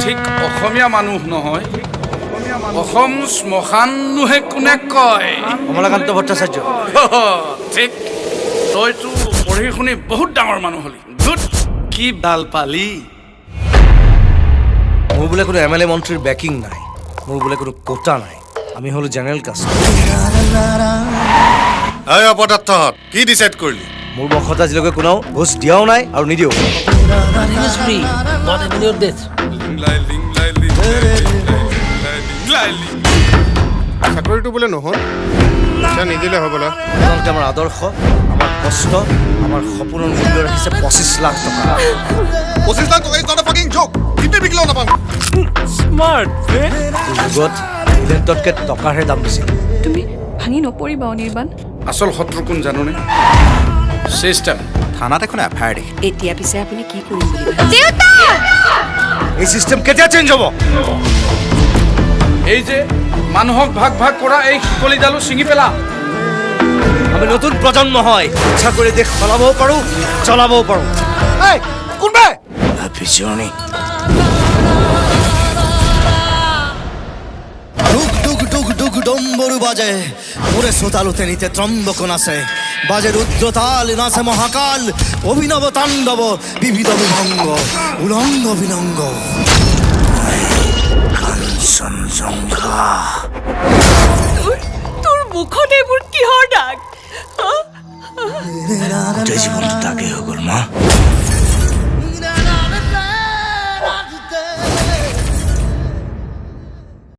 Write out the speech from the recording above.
ঠিক অসমীয়া মানুহ নহয়, অসম শ্মশাননোহে কোনে কয়? কমলাকান্ত ভট্টাচাৰ্য। ঠিক, তইতো পঢ়ি শুনি বহুত ডাঙৰ মানুহ হলি। গুড, কি ডাল পালি? মোৰ বোলে কোনো MLA মন্ত্ৰীৰ বেকিং নাই, মোৰ বোলে কোনো কোটা নাই, আমি হ'লো জেনেৰেল কাষ্ট। অপদাৰ্থহঁত কি ডিচাইড কৰিলি? মোৰ বংশত আজিলৈকে কোনেও ঘোষ দিয়াও নাই আৰু নিদিও। চাকৰিটো বোলে নহ'ল, পইচা নিদিলে হ'বলা। আপোনালোকে আমাৰ আদৰ্শ, আমাৰ কষ্ট, আমাৰ সপোনৰ মূল্য ৰাখিছে 25 লাখ টকা। 25 লাখ টকা ইজ নট এ ফাকিং জোক। কিপি বিকিলেও নাপাম। স্মাৰ্ট যুগত ইভেণ্টতকৈ টকাৰহে দাম বেছি। তুমি ভাঙি নপৰিবা অনিৰ্বাণ। আচল শত্ৰু কোন জানোনে? চিষ্টেম। থানাত এখন এফআইআৰ দেখি এতিয়া পিছে আপুনি কি কৰিম বুলি এই চিষ্টেম কেতিয়া চেঞ্জ হ'ব? এই যে মানুহক ভাগ ভাগ কৰা এই শিকলিডালো ছিঙি পেলা। আমি নতুন প্ৰজন্ম হয়, ইচ্ছা কৰি দেশ সলাবও পাৰোঁ, চলাবও পাৰোঁ। কোনবাই পিছনি ডুগ ডম্বৰু বাজে, মোৰে চোতালোতে নিতে ত্ৰম্বক নাচে, বাজে ৰুদ্ৰতাল, নাচে মহাকাল, অভিনব তাণ্ডব, বিবিধ বিভঙ্গ, উলঙ্গ বিলঙ্গ। কাঞ্চনজঙ্ঘা। তোৰ মুখত এইবোৰ কিহৰ দাগ? গোটেই জীৱনটো তাকে হৈ গ'ল মা।